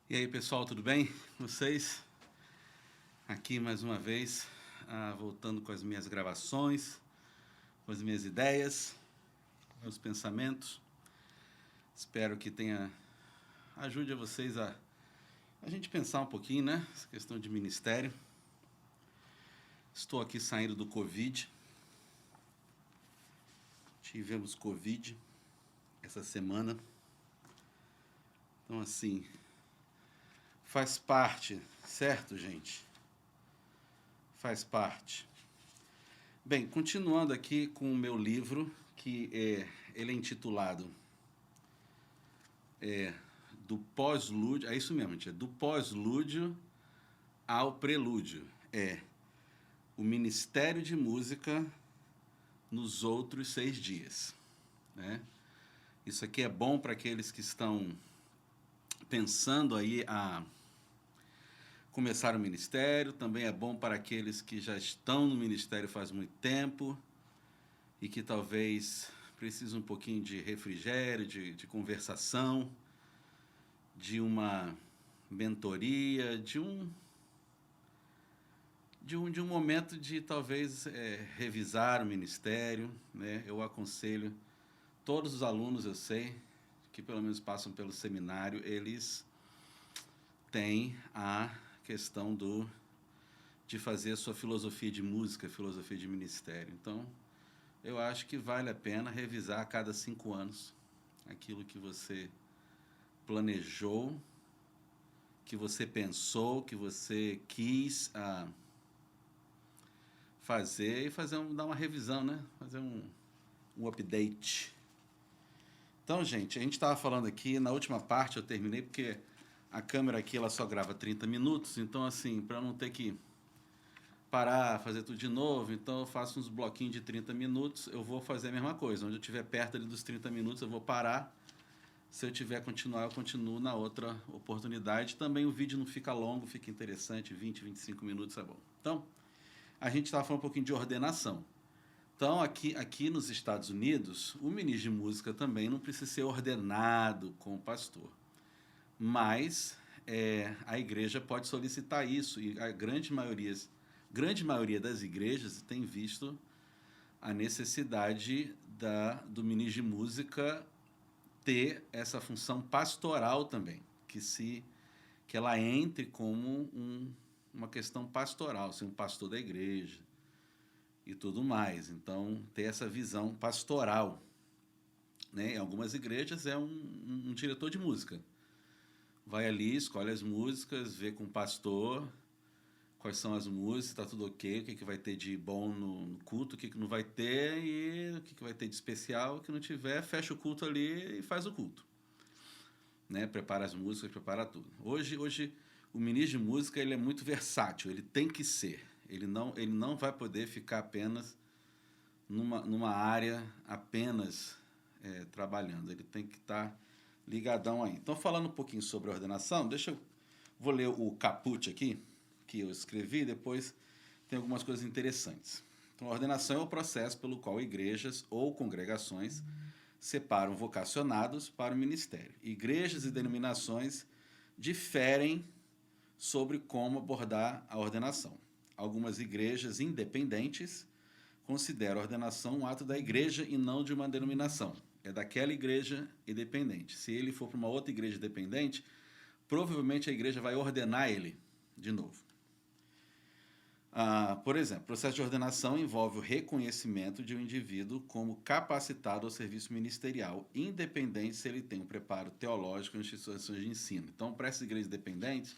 E aí, pessoal, tudo bem com vocês? Aqui mais uma vez, voltando com as minhas gravações, com as minhas ideias, meus pensamentos. Espero que ajude a vocês a gente pensar um pouquinho, né? Essa questão de ministério. Estou aqui saindo do Covid. Tivemos Covid essa semana. Então, assim, faz parte, certo, gente? Faz parte. Bem, continuando aqui com o meu livro, ele é intitulado Do Pós-Lúdio, é isso mesmo, gente, do Pós-Lúdio ao Prelúdio. O Ministério de Música nos outros 6 dias. Né? Isso aqui é bom para aqueles que estão pensando aí a começar o ministério, também é bom para aqueles que já estão no ministério faz muito tempo e que talvez precisam um pouquinho de refrigério, de conversação, de uma mentoria, de um momento de talvez revisar o ministério. Né? Eu aconselho todos os alunos, eu sei, que pelo menos passam pelo seminário, eles têm a questão de fazer a sua filosofia de música, filosofia de ministério. Então, eu acho que vale a pena revisar a cada 5 anos aquilo que você planejou, que você pensou, que você quis fazer e dar uma revisão, né? Fazer um update. Então, gente, a gente estava falando aqui, na última parte eu terminei, porque a câmera aqui ela só grava 30 minutos, então, assim, para não ter que parar, fazer tudo de novo, então eu faço uns bloquinhos de 30 minutos, eu vou fazer a mesma coisa. Onde eu estiver perto ali dos 30 minutos, eu vou parar. Se eu tiver continuar, eu continuo na outra oportunidade. Também o vídeo não fica longo, fica interessante, 20, 25 minutos é bom. Então, a gente estava falando um pouquinho de ordenação. Então, aqui nos Estados Unidos, o ministro de música também não precisa ser ordenado como pastor. Mas a igreja pode solicitar isso, e a grande maioria das igrejas tem visto a necessidade do ministro de música ter essa função pastoral também, que ela entre como uma questão pastoral, ser um pastor da igreja e tudo mais. Então, ter essa visão pastoral. Né? Em algumas igrejas é um diretor de música. Vai ali, escolhe as músicas, vê com o pastor quais são as músicas, está tudo ok, o que vai ter de bom no culto, o que não vai ter, e o que vai ter de especial, o que não tiver, fecha o culto ali e faz o culto. Né? Prepara as músicas, prepara tudo. Hoje o ministro de música ele é muito versátil, ele tem que ser. Ele não vai poder ficar apenas numa área apenas trabalhando. Ele tem que estar ligadão aí. Então, falando um pouquinho sobre a ordenação, vou ler o caput aqui, que eu escrevi, depois tem algumas coisas interessantes. Então, a ordenação é o processo pelo qual igrejas ou congregações separam vocacionados para o ministério. Igrejas e denominações diferem sobre como abordar a ordenação. Algumas igrejas independentes consideram a ordenação um ato da igreja e não de uma denominação. É daquela igreja independente. Se ele for para uma outra igreja independente, provavelmente a igreja vai ordenar ele de novo. Por exemplo, o processo de ordenação envolve o reconhecimento de um indivíduo como capacitado ao serviço ministerial, independente se ele tem um preparo teológico em instituições de ensino. Então, para essas igrejas dependentes,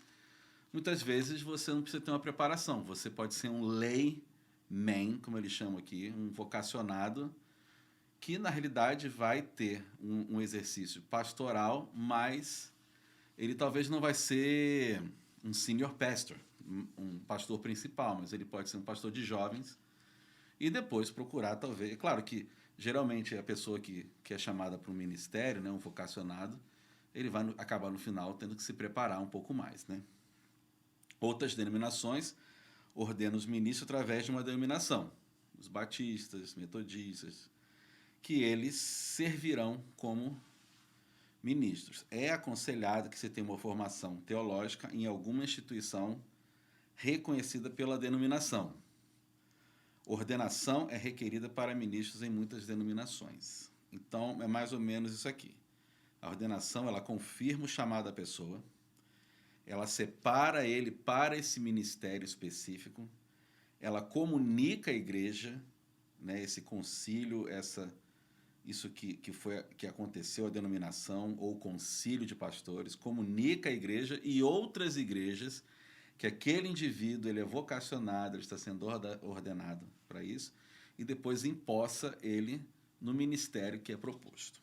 muitas vezes você não precisa ter uma preparação. Você pode ser um layman, como eles chamam aqui, um vocacionado, que na realidade vai ter um exercício pastoral, mas ele talvez não vai ser um senior pastor, um pastor principal, mas ele pode ser um pastor de jovens e depois procurar talvez... Claro que geralmente a pessoa que é chamada para um ministério, né, um vocacionado, ele vai acabar no final tendo que se preparar um pouco mais. Né? Outras denominações ordenam os ministros através de uma denominação, os batistas, metodistas, que eles servirão como Ministros, é aconselhado que você tenha uma formação teológica em alguma instituição reconhecida pela denominação. Ordenação é requerida para ministros em muitas denominações. Então, é mais ou menos isso aqui. A ordenação, ela confirma o chamado da pessoa, ela separa ele para esse ministério específico, ela comunica a igreja, né, esse concílio, isso que aconteceu, a denominação ou concílio de pastores, comunica a igreja e outras igrejas que aquele indivíduo ele é vocacionado, ele está sendo ordenado para isso, e depois empossa ele no ministério que é proposto.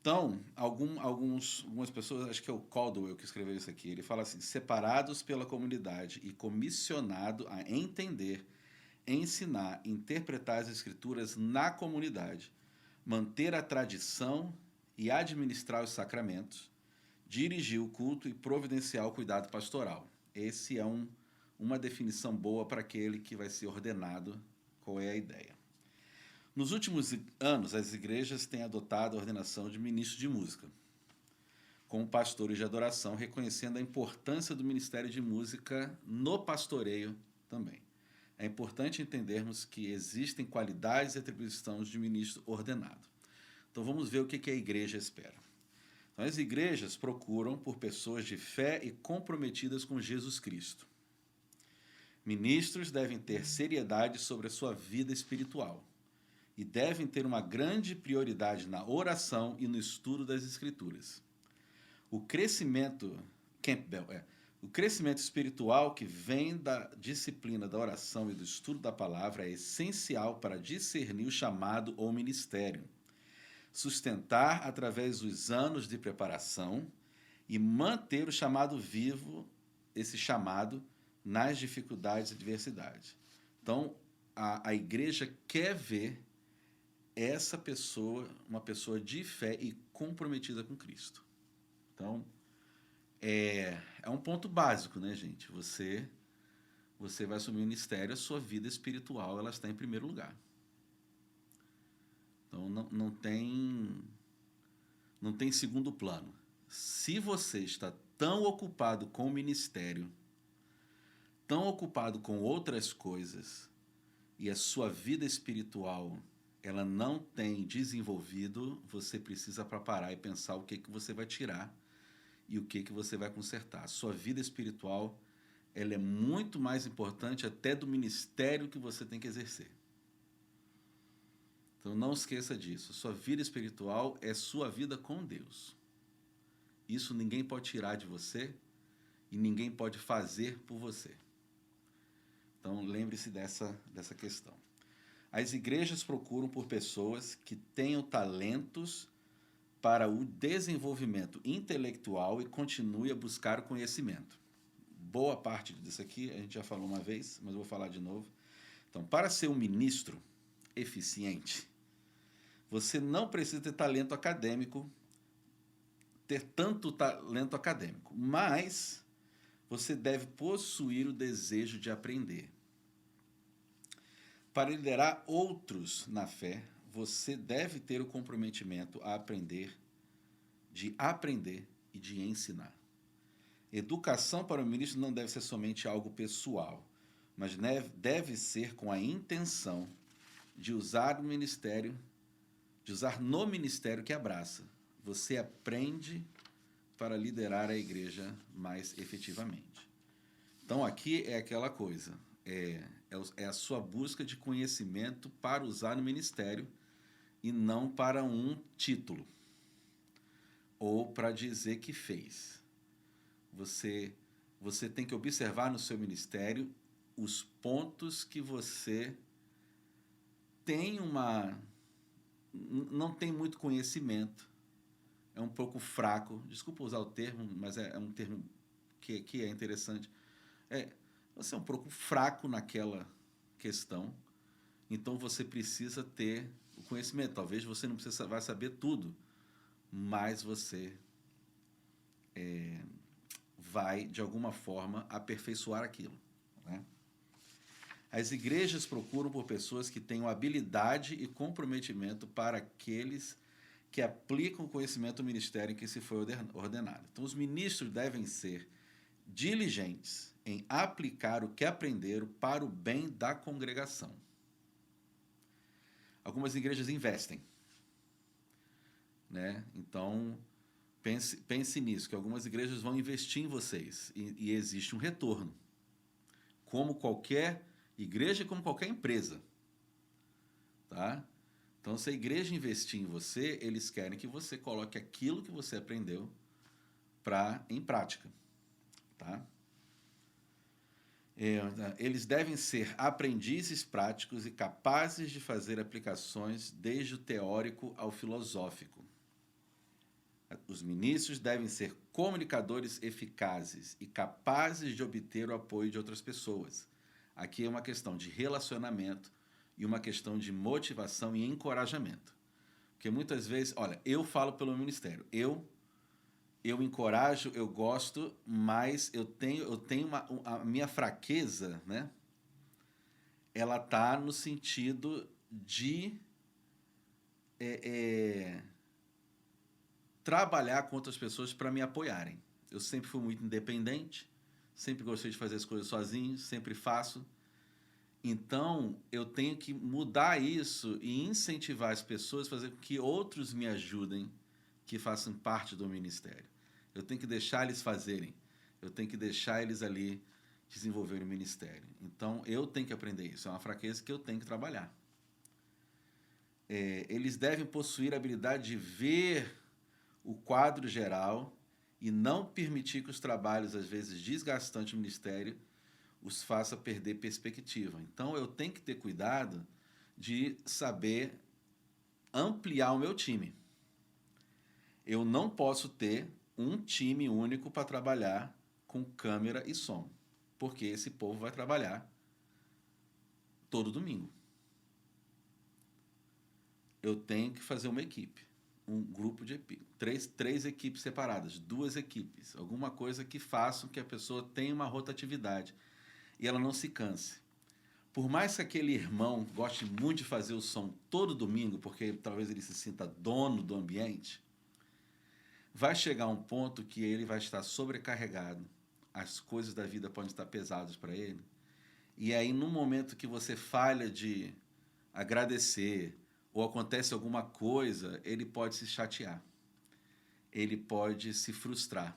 Então, algumas pessoas, acho que é o Caldwell que escreveu isso aqui, ele fala assim: separados pela comunidade e comissionado a entender, ensinar, interpretar as escrituras na comunidade, manter a tradição e administrar os sacramentos, dirigir o culto e providenciar o cuidado pastoral. Esse é uma definição boa para aquele que vai ser ordenado. Qual é a ideia? Nos últimos anos, as igrejas têm adotado a ordenação de ministro de música, como pastores de adoração, reconhecendo a importância do ministério de música no pastoreio também. É importante entendermos que existem qualidades e atribuições de ministro ordenado. Então vamos ver o que a igreja espera. Então, as igrejas procuram por pessoas de fé e comprometidas com Jesus Cristo. Ministros devem ter seriedade sobre a sua vida espiritual e devem ter uma grande prioridade na oração e no estudo das Escrituras. O crescimento espiritual que vem da disciplina da oração e do estudo da palavra é essencial para discernir o chamado ou ministério, sustentar através dos anos de preparação e manter o chamado vivo, esse chamado, nas dificuldades e adversidades. Então, a igreja quer ver essa pessoa, uma pessoa de fé e comprometida com Cristo. Então, é um ponto básico, né, gente? Você vai assumir o ministério, a sua vida espiritual ela está em primeiro lugar. Então, não tem segundo plano. Se você está tão ocupado com o ministério, tão ocupado com outras coisas, e a sua vida espiritual ela não tem desenvolvido, você precisa parar e pensar o que você vai tirar e o que você vai consertar. A sua vida espiritual ela é muito mais importante até do ministério que você tem que exercer. Então não esqueça disso. Sua vida espiritual é sua vida com Deus. Isso ninguém pode tirar de você e ninguém pode fazer por você. Então lembre-se dessa questão. As igrejas procuram por pessoas que tenham talentos para o desenvolvimento intelectual e continue a buscar o conhecimento. Boa parte disso aqui a gente já falou uma vez, mas eu vou falar de novo. Então, para ser um ministro eficiente, você não precisa ter talento acadêmico, ter tanto talento acadêmico, mas você deve possuir o desejo de aprender. Para liderar outros na fé, você deve ter o comprometimento a aprender e de ensinar. Educação para o ministro não deve ser somente algo pessoal, mas deve ser com a intenção de usar no ministério que abraça. Você aprende para liderar a igreja mais efetivamente. Então aqui é aquela coisa, é a sua busca de conhecimento para usar no ministério e não para um título ou para dizer que fez. Você tem que observar no seu ministério os pontos que você não tem muito conhecimento, é um pouco fraco, desculpa usar o termo, mas é um termo que é interessante, você é um pouco fraco naquela questão, então você precisa ter o conhecimento. Talvez você não vai saber tudo, mas você vai, de alguma forma, aperfeiçoar aquilo, né? As igrejas procuram por pessoas que tenham habilidade e comprometimento para aqueles que aplicam o conhecimento do ministério em que se foi ordenado. Então, os ministros devem ser diligentes em aplicar o que aprenderam para o bem da congregação. Algumas igrejas investem, né? Então, pense nisso, que algumas igrejas vão investir em vocês e existe um retorno. Como qualquer igreja, como qualquer empresa. Tá? Então, se a igreja investir em você, eles querem que você coloque aquilo que você aprendeu em prática. Tá? Eles devem ser aprendizes práticos e capazes de fazer aplicações desde o teórico ao filosófico. Os ministros devem ser comunicadores eficazes e capazes de obter o apoio de outras pessoas. Aqui é uma questão de relacionamento e uma questão de motivação e encorajamento. Porque muitas vezes, olha, eu falo pelo ministério, eu encorajo, eu gosto, mas eu tenho a minha fraqueza, né? Ela tá no sentido de trabalhar com outras pessoas para me apoiarem. Eu sempre fui muito independente, sempre gostei de fazer as coisas sozinho, sempre faço. Então, eu tenho que mudar isso e incentivar as pessoas a fazer com que outros me ajudem, que façam parte do ministério. Eu tenho que deixar eles fazerem. Eu tenho que deixar eles ali desenvolverem o ministério. Então, eu tenho que aprender isso. É uma fraqueza que eu tenho que trabalhar. Eles devem possuir a habilidade de ver o quadro geral e não permitir que os trabalhos, às vezes desgastantes do ministério, os faça perder perspectiva. Então, eu tenho que ter cuidado de saber ampliar o meu time. Eu não posso ter um time único para trabalhar com câmera e som, porque esse povo vai trabalhar todo domingo. Eu tenho que fazer uma equipe, um grupo de equipe, três equipes separadas, 2 equipes, alguma coisa que faça que a pessoa tenha uma rotatividade e ela não se canse. Por mais que aquele irmão goste muito de fazer o som todo domingo, porque talvez ele se sinta dono do ambiente, vai chegar um ponto que ele vai estar sobrecarregado, as coisas da vida podem estar pesadas para ele, e aí no momento que você falha de agradecer ou acontece alguma coisa, ele pode se chatear, ele pode se frustrar,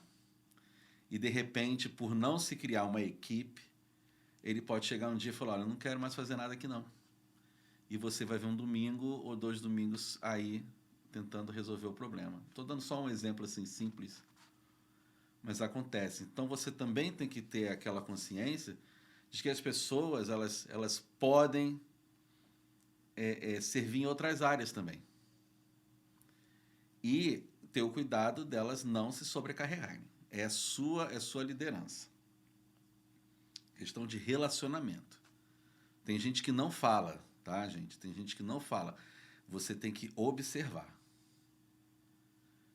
e de repente, por não se criar uma equipe, ele pode chegar um dia e falar, olha, eu não quero mais fazer nada aqui não. E você vai ver um domingo ou 2 domingos aí tentando resolver o problema. Estou dando só um exemplo assim simples, mas acontece. Então você também tem que ter aquela consciência de que as pessoas elas podem servir em outras áreas também. E ter o cuidado delas não se sobrecarregarem. É a sua liderança. Questão de relacionamento. Tem gente que não fala, tá, gente? Tem gente que não fala. Você tem que observar.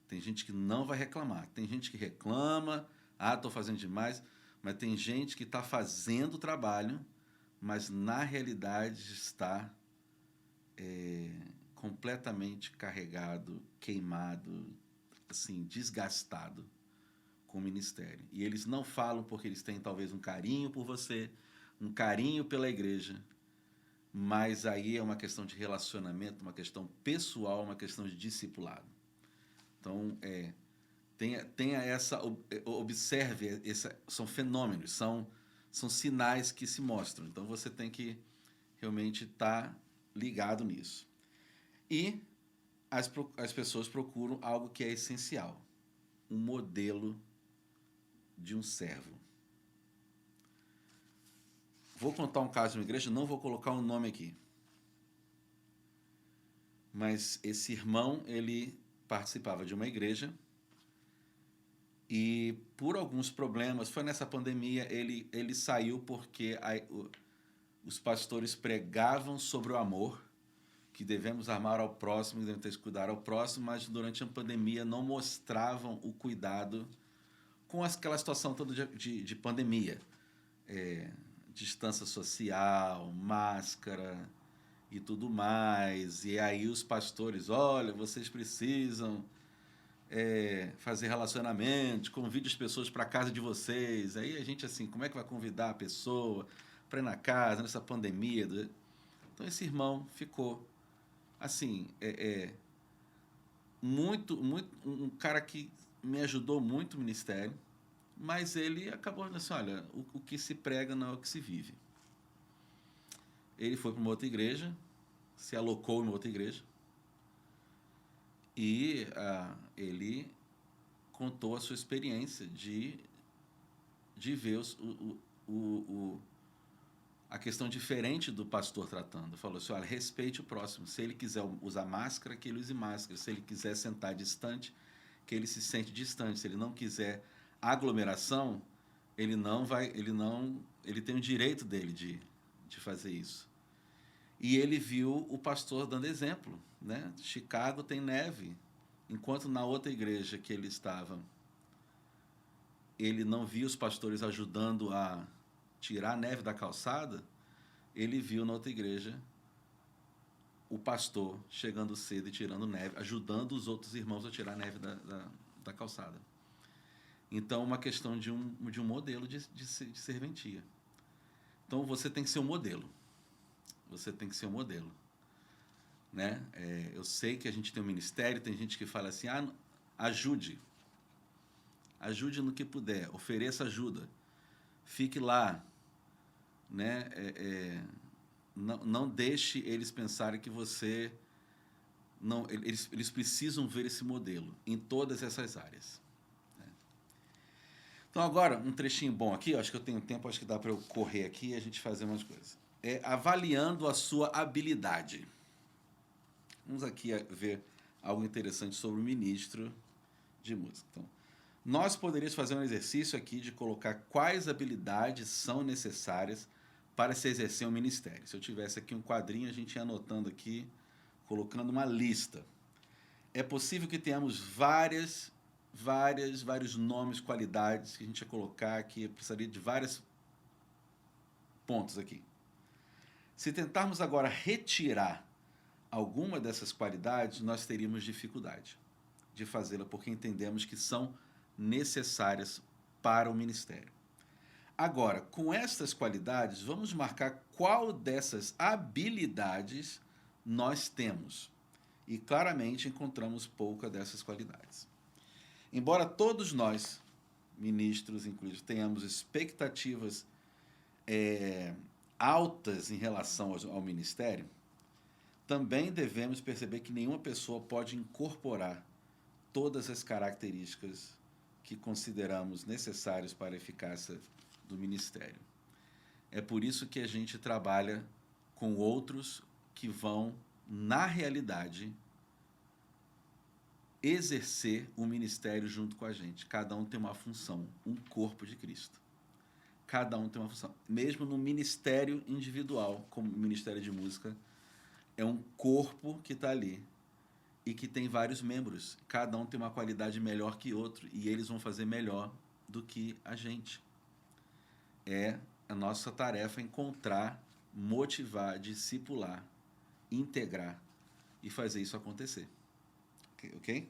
Tem gente que não vai reclamar. Tem gente que reclama, estou fazendo demais. Mas tem gente que está fazendo o trabalho, mas na realidade está completamente carregado, queimado, assim, desgastado com o ministério. E eles não falam porque eles têm talvez um carinho por você, um carinho pela igreja, mas aí é uma questão de relacionamento, uma questão pessoal, uma questão de discipulado. Então, tenha essa, observe, são fenômenos, são sinais que se mostram. Então, você tem que realmente estar ligado nisso. E as pessoas procuram algo que é essencial, um modelo de um servo. Vou contar um caso de uma igreja, não vou colocar um nome aqui. Mas esse irmão, ele participava de uma igreja e por alguns problemas, foi nessa pandemia, ele saiu porque os pastores pregavam sobre o amor, que devemos amar ao próximo, que devemos ter que cuidar ao próximo, mas durante a pandemia não mostravam o cuidado com aquela situação toda de pandemia. Distância social, máscara, e tudo mais. E aí os pastores, olha, vocês precisam fazer relacionamento, convide as pessoas para a casa de vocês. Aí a gente assim, como é que vai convidar a pessoa para ir na casa nessa pandemia? Então esse irmão ficou assim, muito um cara que me ajudou muito no ministério, mas ele acabou dizendo assim, olha, o que se prega não é o que se vive. Ele foi para uma outra igreja, se alocou em uma outra igreja, e ele contou a sua experiência de ver a questão diferente do pastor tratando. Falou assim, olha, respeite o próximo. Se ele quiser usar máscara, que ele use máscara. Se ele quiser sentar distante, que ele se sente distante. Se ele não quiser aglomeração, ele tem o direito dele de fazer isso. E ele viu o pastor dando exemplo, né? Chicago tem neve, enquanto na outra igreja que ele estava, ele não via os pastores ajudando a tirar a neve da calçada, ele viu na outra igreja o pastor chegando cedo e tirando neve, ajudando os outros irmãos a tirar a neve da calçada. Então, uma questão de um modelo de serventia. Então, você tem que ser um modelo. Você tem que ser um modelo. Né? Eu sei que a gente tem um ministério, tem gente que fala assim, ajude no que puder, ofereça ajuda, fique lá, né? Não deixe eles pensarem que você não, eles precisam ver esse modelo em todas essas áreas, né? Então agora um trechinho bom aqui, acho que eu tenho tempo, acho que dá para eu correr aqui e a gente fazer umas coisas. Avaliando a sua habilidade. Vamos aqui ver algo interessante sobre o ministro de música. Então, nós poderíamos fazer um exercício aqui de colocar quais habilidades são necessárias para se exercer um ministério. Se eu tivesse aqui um quadrinho, a gente ia anotando aqui, colocando uma lista. É possível que tenhamos vários nomes, qualidades que a gente ia colocar aqui, eu precisaria de vários pontos aqui. Se tentarmos agora retirar alguma dessas qualidades, nós teríamos dificuldade de fazê-la, porque entendemos que são necessárias para o ministério. Agora, com estas qualidades, vamos marcar qual dessas habilidades nós temos. E claramente encontramos pouca dessas qualidades. Embora todos nós, ministros inclusive, tenhamos expectativas altas em relação ao ministério, também devemos perceber que nenhuma pessoa pode incorporar todas as características que consideramos necessárias para a eficácia do ministério. É por isso que a gente trabalha com outros que vão, na realidade, exercer o ministério junto com a gente. Cada um tem uma função, um corpo de Cristo. Cada um tem uma função. Mesmo no ministério individual, como o Ministério de Música, é um corpo que está ali e que tem vários membros. Cada um tem uma qualidade melhor que outro e eles vão fazer melhor do que a gente. É a nossa tarefa encontrar, motivar, discipular, integrar e fazer isso acontecer. Ok?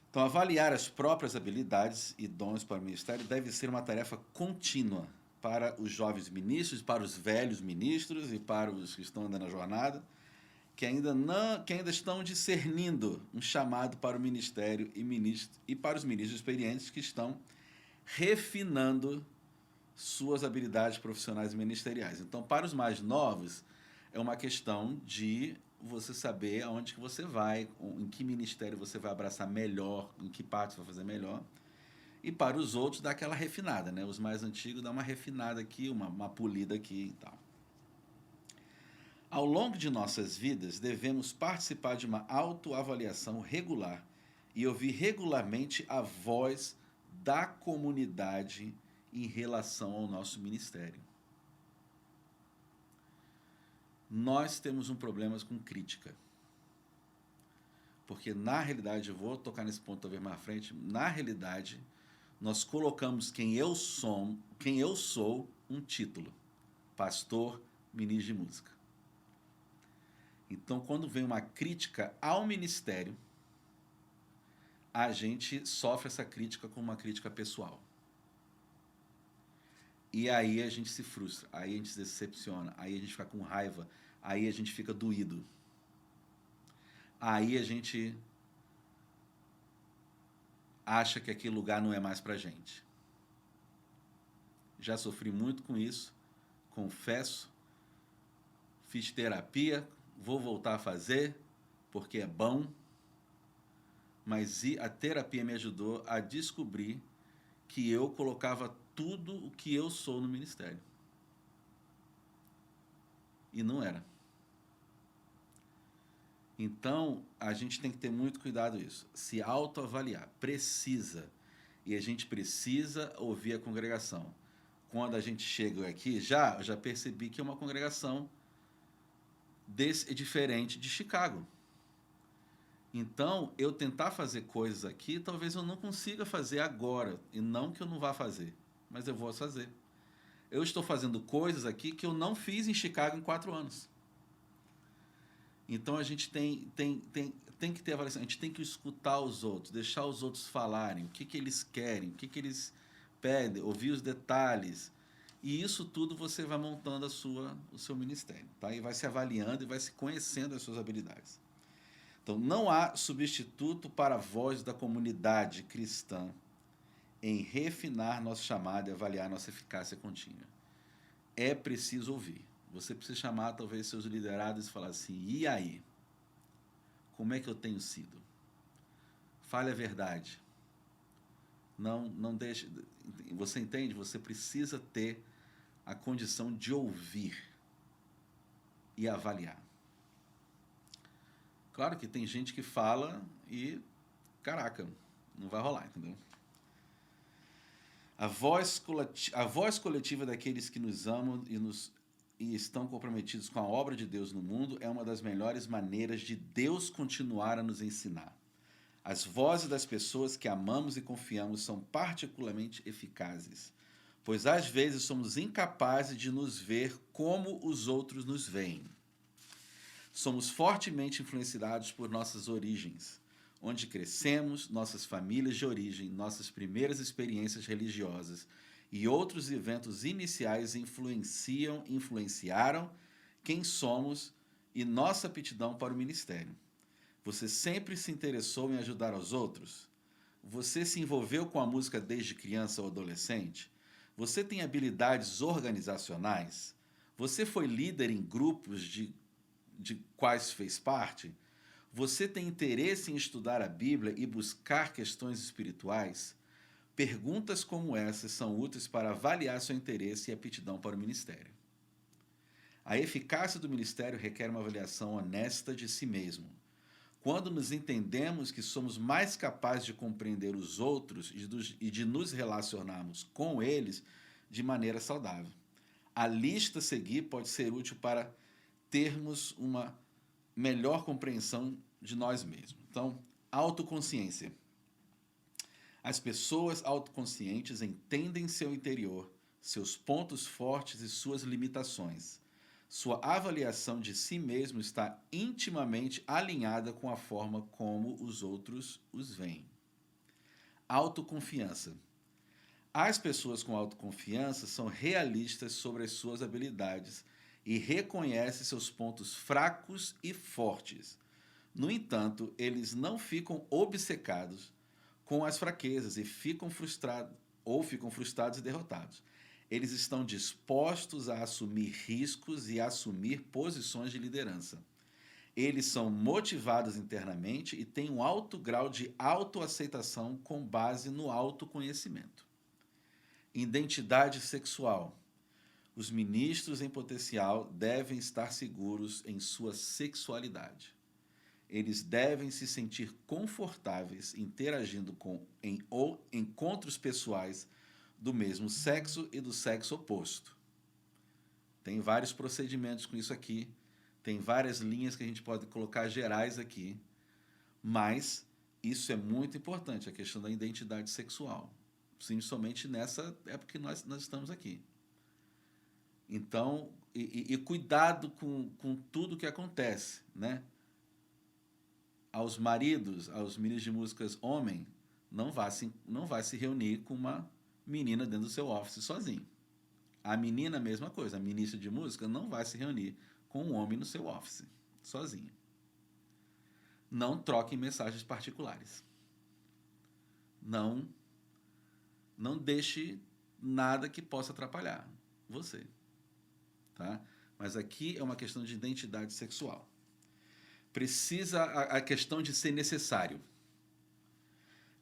Então, avaliar as próprias habilidades e dons para o ministério deve ser uma tarefa contínua para os jovens ministros, para os velhos ministros e para os que estão andando na jornada, que ainda estão discernindo um chamado para o ministério e para os ministros experientes que estão refinando suas habilidades profissionais e ministeriais. Então, para os mais novos, é uma questão de você saber aonde que você vai, em que ministério você vai abraçar melhor, em que parte você vai fazer melhor. E para os outros, dá aquela refinada, né? Os mais antigos, dá uma refinada aqui, uma polida aqui e tal. Ao longo de nossas vidas, devemos participar de uma autoavaliação regular e ouvir regularmente a voz da comunidade em relação ao nosso ministério. Nós temos um problema com crítica. Porque, na realidade, eu vou tocar nesse ponto talvez mais à frente, na realidade, nós colocamos quem eu sou um título. Pastor, ministro de música. Então, quando vem uma crítica ao ministério, a gente sofre essa crítica como uma crítica pessoal. E aí a gente se frustra, aí a gente se decepciona, aí a gente fica com raiva, aí a gente fica doído. Aí a gente acha que aquele lugar não é mais pra gente. Já sofri muito com isso, confesso, fiz terapia, vou voltar a fazer, porque é bom, mas a terapia me ajudou a descobrir que eu colocava tudo o que eu sou no ministério. E não era. Então, a gente tem que ter muito cuidado com isso. Se autoavaliar. Precisa. E a gente precisa ouvir a congregação. Quando a gente chega aqui, eu já percebi que é uma congregação diferente de Chicago. Então, eu tentar fazer coisas aqui, talvez eu não consiga fazer agora. E não que eu não vá fazer, mas eu vou fazer. Eu estou fazendo coisas aqui que eu não fiz em Chicago em 4 anos. Então, a gente tem que ter avaliação. A gente tem que escutar os outros, deixar os outros falarem, o que eles querem, o que eles pedem, ouvir os detalhes. E isso tudo você vai montando o seu ministério. Tá? E vai se avaliando e vai se conhecendo as suas habilidades. Então, não há substituto para a voz da comunidade cristã em refinar nosso chamado e avaliar nossa eficácia contínua. É preciso ouvir. Você precisa chamar, talvez, seus liderados e falar assim, e aí? Como é que eu tenho sido? Fale a verdade. Não deixe... Você entende? Você precisa ter a condição de ouvir e avaliar. Claro que tem gente que fala e, caraca, não vai rolar, entendeu? A voz coletiva daqueles que nos amam e estão comprometidos com a obra de Deus no mundo é uma das melhores maneiras de Deus continuar a nos ensinar. As vozes das pessoas que amamos e confiamos são particularmente eficazes, pois às vezes somos incapazes de nos ver como os outros nos veem. Somos fortemente influenciados por nossas origens, onde crescemos, nossas famílias de origem, nossas primeiras experiências religiosas e outros eventos iniciais influenciaram quem somos e nossa aptidão para o ministério. Você sempre se interessou em ajudar aos outros? Você se envolveu com a música desde criança ou adolescente? Você tem habilidades organizacionais? Você foi líder em grupos de quais fez parte? Você tem interesse em estudar a Bíblia e buscar questões espirituais? Perguntas como essas são úteis para avaliar seu interesse e aptidão para o ministério. A eficácia do ministério requer uma avaliação honesta de si mesmo. Quando nos entendemos que somos mais capazes de compreender os outros e de nos relacionarmos com eles de maneira saudável. A lista a seguir pode ser útil para termos uma melhor compreensão de nós mesmos. Então, autoconsciência. As pessoas autoconscientes entendem seu interior, seus pontos fortes e suas limitações. Sua avaliação de si mesmo está intimamente alinhada com a forma como os outros os veem. Autoconfiança. As pessoas com autoconfiança são realistas sobre as suas habilidades e reconhecem seus pontos fracos e fortes. No entanto, eles não ficam obcecados com as fraquezas e ficam frustrados e derrotados. Eles estão dispostos a assumir riscos e a assumir posições de liderança. Eles são motivados internamente e têm um alto grau de autoaceitação com base no autoconhecimento. Identidade sexual. Os ministros em potencial devem estar seguros em sua sexualidade. Eles devem se sentir confortáveis interagindo em encontros pessoais do mesmo sexo e do sexo oposto. Tem vários procedimentos com isso aqui, tem várias linhas que a gente pode colocar gerais aqui, mas isso é muito importante, a questão da identidade sexual, principalmente nessa época que nós estamos aqui. Então, e cuidado com tudo que acontece, né? Aos maridos, aos ministros de músicas homem, não vai se reunir com uma menina dentro do seu office sozinho. A menina, a mesma coisa. A ministra de música não vai se reunir com um homem no seu office, sozinho. Não troquem mensagens particulares. Não, não deixe nada que possa atrapalhar você. Tá? Mas aqui é uma questão de identidade sexual. Precisa a questão de ser necessário.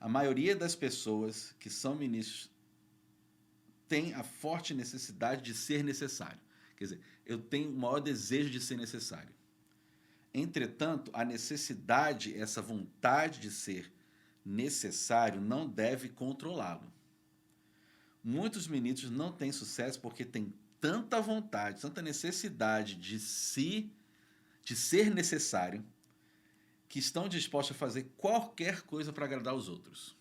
A maioria das pessoas que são ministros tem a forte necessidade de ser necessário. Quer dizer, eu tenho o maior desejo de ser necessário. Entretanto, a necessidade, essa vontade de ser necessário, não deve controlá-lo. Muitos ministros não têm sucesso porque têm tanta vontade, tanta necessidade de ser necessário, que estão dispostos a fazer qualquer coisa para agradar os outros.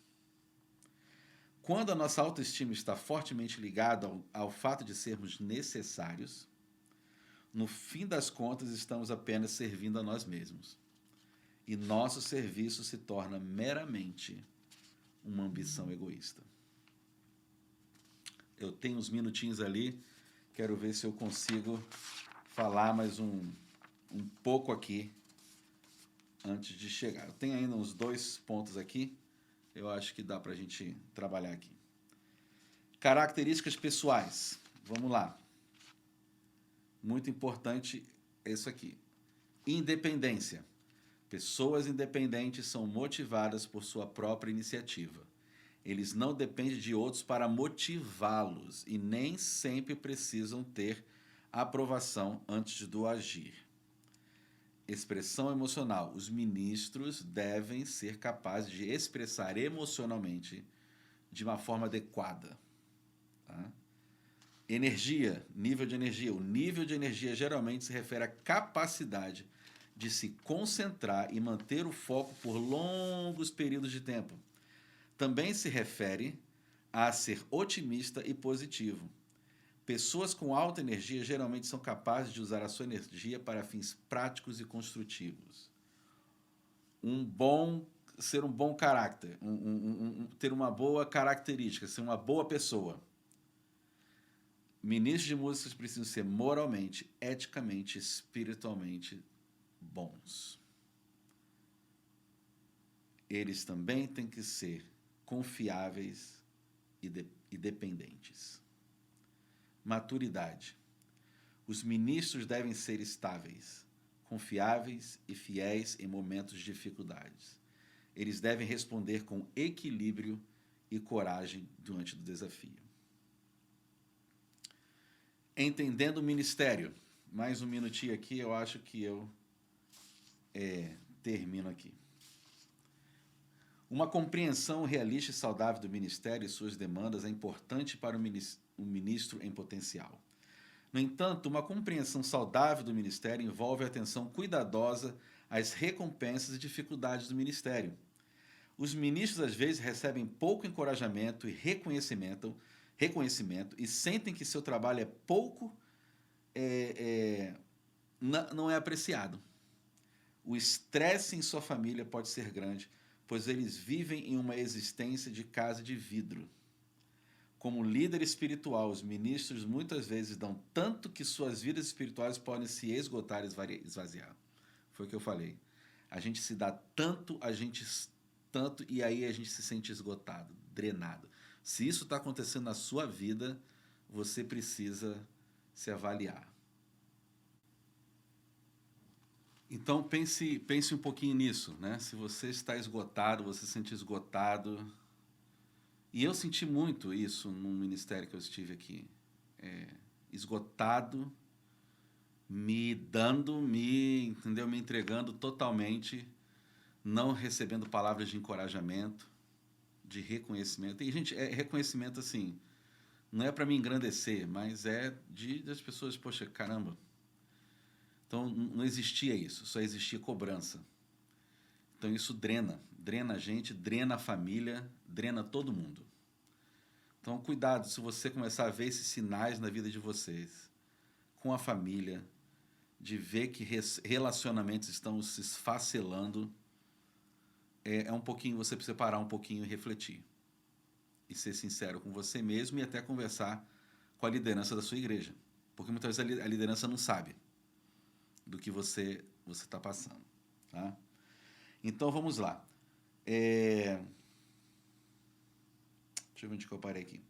Quando a nossa autoestima está fortemente ligada ao fato de sermos necessários, no fim das contas estamos apenas servindo a nós mesmos. E nosso serviço se torna meramente uma ambição egoísta. Eu tenho uns minutinhos ali, quero ver se eu consigo falar mais um pouco aqui antes de chegar. Eu tenho ainda uns 2 pontos aqui, eu acho que dá para a gente trabalhar aqui. Características pessoais, vamos lá. Muito importante isso aqui. Independência. Pessoas independentes são motivadas por sua própria iniciativa. Eles não dependem de outros para motivá-los e nem sempre precisam ter aprovação antes do agir. Expressão emocional. Os ministros devem ser capazes de expressar emocionalmente de uma forma adequada. Tá? Energia, nível de energia. O nível de energia geralmente se refere à capacidade de se concentrar e manter o foco por longos períodos de tempo. Também se refere a ser otimista e positivo. Pessoas com alta energia geralmente são capazes de usar a sua energia para fins práticos e construtivos. Ser um bom caráter, ter uma boa característica, ser uma boa pessoa. Ministros de músicas precisam ser moralmente, eticamente, espiritualmente bons. Eles também têm que ser confiáveis e dependentes. Maturidade. Os ministros devem ser estáveis, confiáveis e fiéis em momentos de dificuldades. Eles devem responder com equilíbrio e coragem diante do desafio. Entendendo o ministério. Mais um minutinho aqui, eu acho que eu termino aqui. Uma compreensão realista e saudável do ministério e suas demandas é importante para o ministro em potencial. No entanto, uma compreensão saudável do ministério envolve a atenção cuidadosa às recompensas e dificuldades do ministério. Os ministros, às vezes, recebem pouco encorajamento e reconhecimento e sentem que seu trabalho é pouco, não é apreciado. O estresse em sua família pode ser grande, pois eles vivem em uma existência de casa de vidro. Como líder espiritual, os ministros muitas vezes dão tanto que suas vidas espirituais podem se esgotar e esvaziar. Foi o que eu falei. A gente se dá tanto, e aí a gente se sente esgotado, drenado. Se isso está acontecendo na sua vida, você precisa se avaliar. Então pense um pouquinho nisso, né? Se você está esgotado, você se sente esgotado. E eu senti muito isso no ministério que eu estive aqui. Esgotado, me entregando totalmente, não recebendo palavras de encorajamento, de reconhecimento. E, gente, reconhecimento assim, não é para me engrandecer, mas das pessoas, poxa, caramba. Então, não existia isso, só existia cobrança. Então, isso drena a gente, drena a família, drena todo mundo. Então, cuidado se você começar a ver esses sinais na vida de vocês. com a família, de ver que relacionamentos estão se esfacelando, é um pouquinho, você precisa parar um pouquinho e refletir. E ser sincero com você mesmo e até conversar com a liderança da sua igreja. Porque muitas vezes a liderança não sabe do que você está passando. Tá? Então, vamos lá. Deixa eu ver onde que eu parei aqui.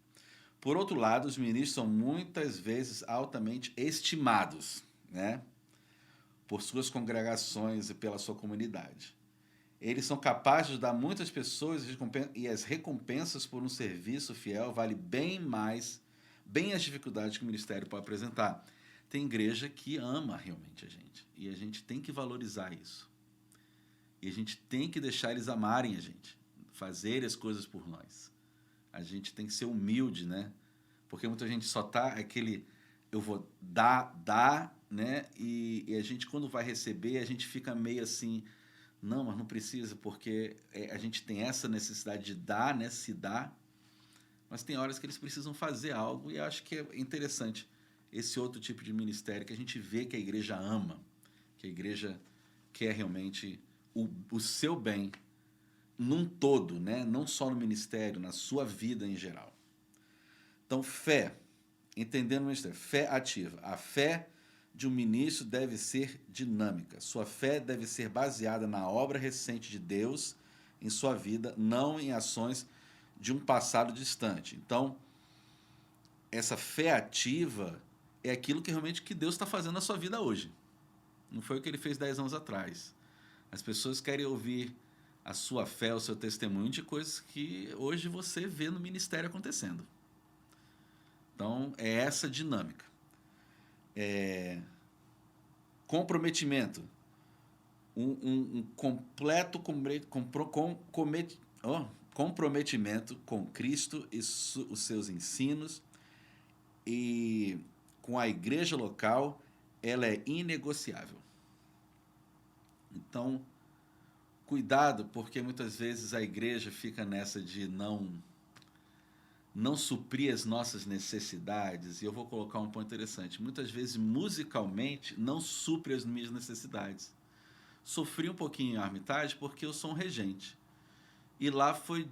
Por outro lado, os ministros são muitas vezes altamente estimados, né, por suas congregações e pela sua comunidade. Eles são capazes de dar muitas pessoas e as recompensas por um serviço fiel vale bem as dificuldades que o ministério pode apresentar. Tem igreja que ama realmente a gente, e a gente tem que valorizar isso. E a gente tem que deixar eles amarem a gente, fazer as coisas por nós. A gente tem que ser humilde, né? Porque muita gente só tá aquele eu vou dar, né? E a gente, quando vai receber, a gente fica meio assim, não, mas não precisa, porque a gente tem essa necessidade de dar, né? Se dar. Mas tem horas que eles precisam fazer algo, e acho que é interessante esse outro tipo de ministério que a gente vê que a igreja ama, que a igreja quer realmente o seu bem num todo, né? Não só no ministério, na sua vida em geral. Então, fé, entendendo o ministério, fé ativa. A fé de um ministro deve ser dinâmica. Sua fé deve ser baseada na obra recente de Deus em sua vida, não em ações de um passado distante. Então, essa fé ativa é aquilo que realmente que Deus está fazendo na sua vida hoje. Não foi o que ele fez 10 anos atrás. As pessoas querem ouvir a sua fé, o seu testemunho de coisas que hoje você vê no ministério acontecendo. Então, é essa dinâmica. Comprometimento. Um completo comprometimento com Cristo e os seus ensinos e com a igreja local, ela é inegociável. Então, cuidado, porque muitas vezes a igreja fica nessa de não suprir as nossas necessidades, e eu vou colocar um ponto interessante. Muitas vezes, musicalmente, não supre as minhas necessidades. Sofri um pouquinho em Armitage porque eu sou um regente. E lá foi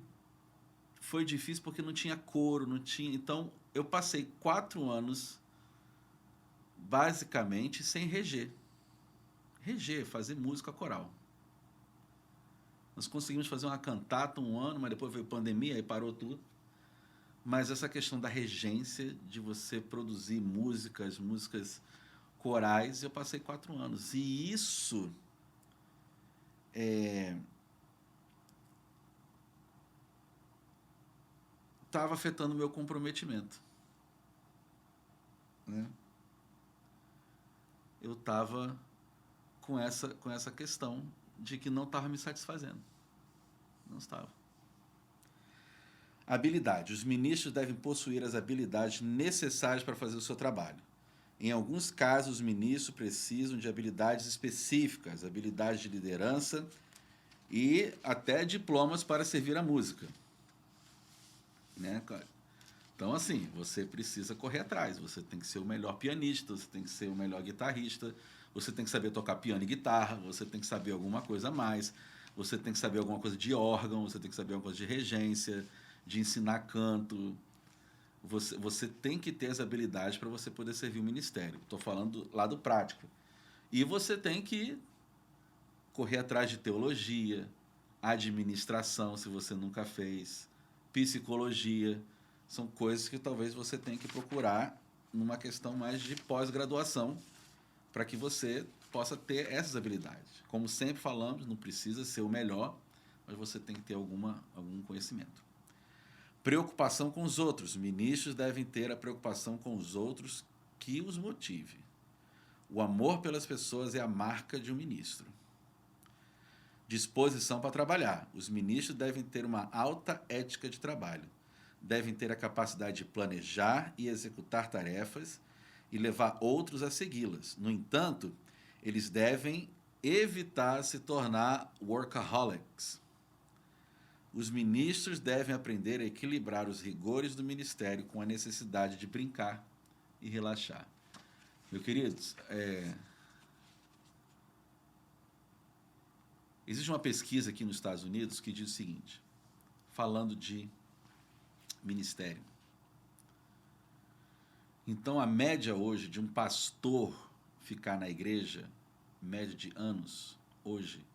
difícil porque não tinha coro, não tinha... Então, eu passei 4 anos, basicamente, sem reger. Reger, fazer música coral. Nós conseguimos fazer uma cantata 1 ano, mas depois veio pandemia e parou tudo. Mas essa questão da regência, de você produzir músicas corais, eu passei 4 anos. E isso estava afetando o meu comprometimento. Né? Eu estava com essa questão de que não estava me satisfazendo. Não estava. Habilidade. Os ministros devem possuir as habilidades necessárias para fazer o seu trabalho. Em alguns casos, os ministros precisam de habilidades específicas, habilidades de liderança e até diplomas para servir a música. Né, cara? Então, assim, você precisa correr atrás. Você tem que ser o melhor pianista, você tem que ser o melhor guitarrista, você tem que saber tocar piano e guitarra, você tem que saber alguma coisa a mais, você tem que saber alguma coisa de órgão, você tem que saber alguma coisa de regência, de ensinar canto. Você tem que ter as habilidades para você poder servir o ministério. Estou falando do lado prático. E você tem que correr atrás de teologia, administração, se você nunca fez, psicologia. São coisas que talvez você tenha que procurar numa questão mais de pós-graduação para que você possa ter essas habilidades. Como sempre falamos, não precisa ser o melhor, mas você tem que ter algum conhecimento. Preocupação com os outros. Ministros devem ter a preocupação com os outros que os motive. O amor pelas pessoas é a marca de um ministro. Disposição para trabalhar. Os ministros devem ter uma alta ética de trabalho. Devem ter a capacidade de planejar e executar tarefas e levar outros a segui-las. No entanto, eles devem evitar se tornar workaholics. Os ministros devem aprender a equilibrar os rigores do ministério com a necessidade de brincar e relaxar. Meus queridos, existe uma pesquisa aqui nos Estados Unidos que diz o seguinte, falando de ministério. Então, a média hoje de um pastor ficar na igreja, média de anos, hoje,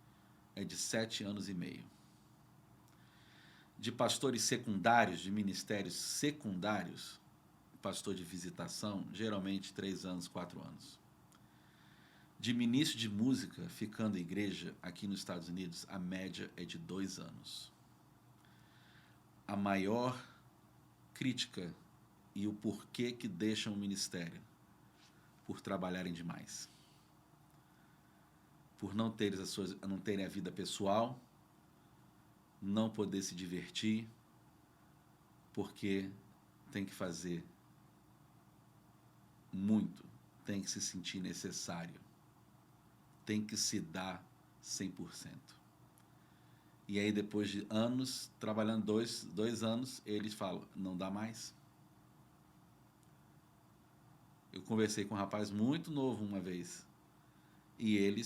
é de 7 anos e meio. De pastores secundários, de ministérios secundários, pastor de visitação, geralmente 3 anos, 4 anos. De ministro de música ficando em igreja aqui nos Estados Unidos, a média é de 2 anos. A maior crítica e o porquê que deixam o ministério? Por trabalharem demais. Por não terem a vida pessoal, não poder se divertir, porque tem que fazer muito, tem que se sentir necessário, tem que se dar 100%. E aí, depois de anos, trabalhando dois anos, eles falam, não dá mais. Eu conversei com um rapaz muito novo uma vez, e ele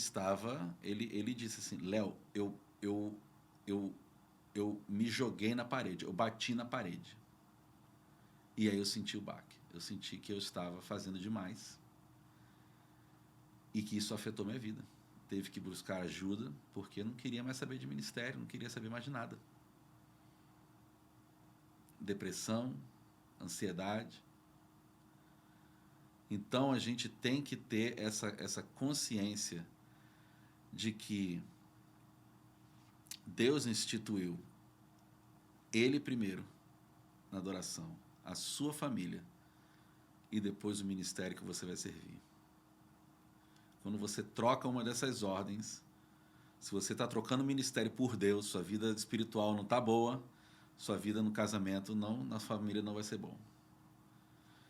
disse assim, Léo, eu me joguei na parede, eu bati na parede. E aí eu senti o baque. Eu senti que eu estava fazendo demais e que isso afetou minha vida. Teve que buscar ajuda porque eu não queria mais saber de ministério, não queria saber mais de nada. Depressão, ansiedade. Então a gente tem que ter essa consciência de que Deus instituiu Ele primeiro na adoração, a sua família e depois o ministério que você vai servir. Quando você troca uma dessas ordens, se você está trocando o ministério por Deus, sua vida espiritual não está boa, sua vida no casamento, não, na família não vai ser bom.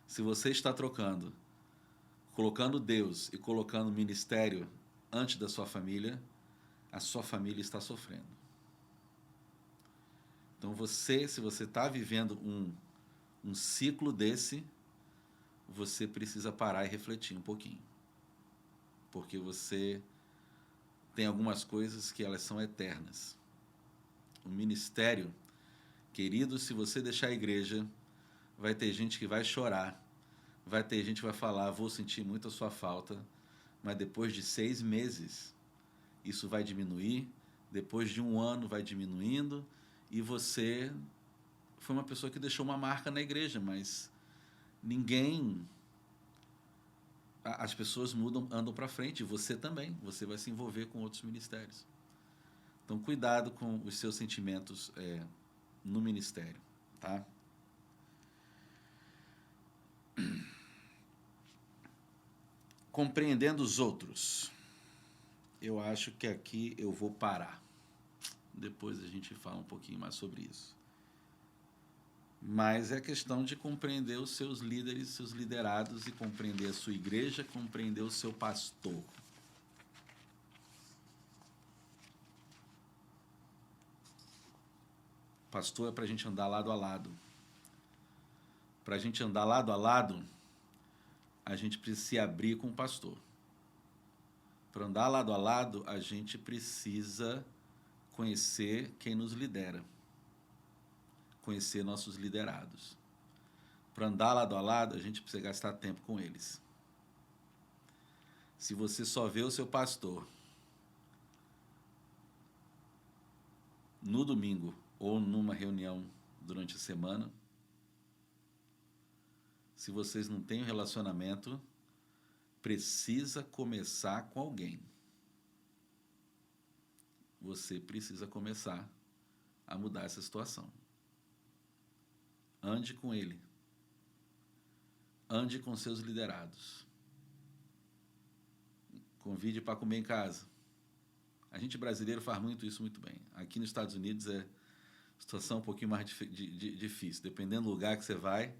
Se você está colocando Deus e colocando o ministério antes da sua família, a sua família está sofrendo. Então se você está vivendo um ciclo desse, você precisa parar e refletir um pouquinho. Porque você tem algumas coisas que elas são eternas. O ministério, querido, se você deixar a igreja, vai ter gente que vai chorar, vai ter gente que vai falar, vou sentir muito a sua falta, mas depois de 6 meses, isso vai diminuir, depois de 1 ano vai diminuindo, e você foi uma pessoa que deixou uma marca na igreja, mas as pessoas andam para frente, você também, você vai se envolver com outros ministérios. Então, cuidado com os seus sentimentos no ministério, tá? Compreendendo os outros. Eu acho que aqui eu vou parar. Depois a gente fala um pouquinho mais sobre isso. Mas é questão de compreender os seus líderes, seus liderados, e compreender a sua igreja, compreender o seu pastor. Pastor é para a gente andar lado a lado. Para a gente andar lado a lado, a gente precisa se abrir com o pastor. Para andar lado a lado, a gente precisa conhecer quem nos lidera. Conhecer nossos liderados. Para andar lado a lado, a gente precisa gastar tempo com eles. Se você só vê o seu pastor no domingo ou numa reunião durante a semana, se vocês não têm um relacionamento, precisa começar com alguém. Você precisa começar a mudar essa situação. Ande com ele. Ande com seus liderados. Convide para comer em casa. A gente brasileiro faz isso muito bem. Aqui nos Estados Unidos a situação um pouquinho mais difícil. Dependendo do lugar que você vai,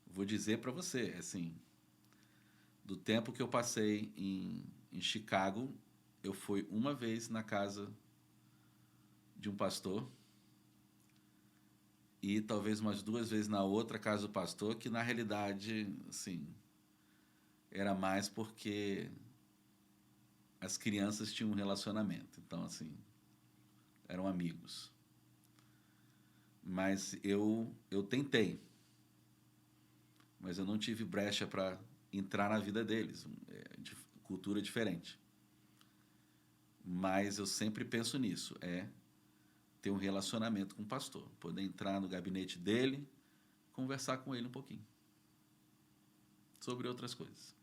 vou dizer para você, assim, do tempo que eu passei em Chicago, eu fui uma vez na casa de um pastor e talvez umas 2 vezes na outra casa do pastor, que na realidade, assim, era mais porque as crianças tinham um relacionamento. Então, assim, eram amigos. Mas eu tentei, mas eu não tive brecha para entrar na vida deles. De cultura diferente. Mas eu sempre penso nisso, ter um relacionamento com o pastor, poder entrar no gabinete dele, conversar com ele um pouquinho sobre outras coisas.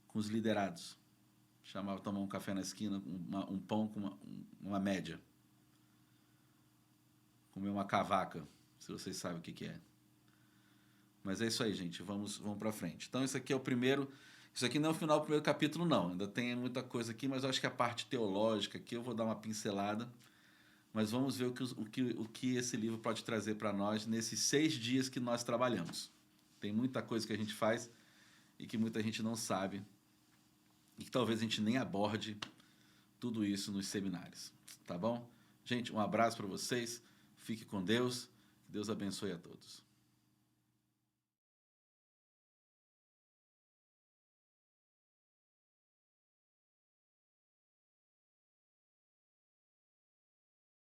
Com os liderados, chamava tomar um café na esquina, um pão com uma média, comer uma cavaca, se vocês sabem o que é. Mas é isso aí, gente, vamos para frente. Então isso aqui é o primeiro. Isso aqui não é o final do primeiro capítulo, não. Ainda tem muita coisa aqui, mas eu acho que a parte teológica aqui eu vou dar uma pincelada. Mas vamos ver o que esse livro pode trazer para nós nesses 6 dias que nós trabalhamos. Tem muita coisa que a gente faz e que muita gente não sabe e que talvez a gente nem aborde tudo isso nos seminários. Tá bom? Gente, um abraço para vocês. Fique com Deus. Que Deus abençoe a todos.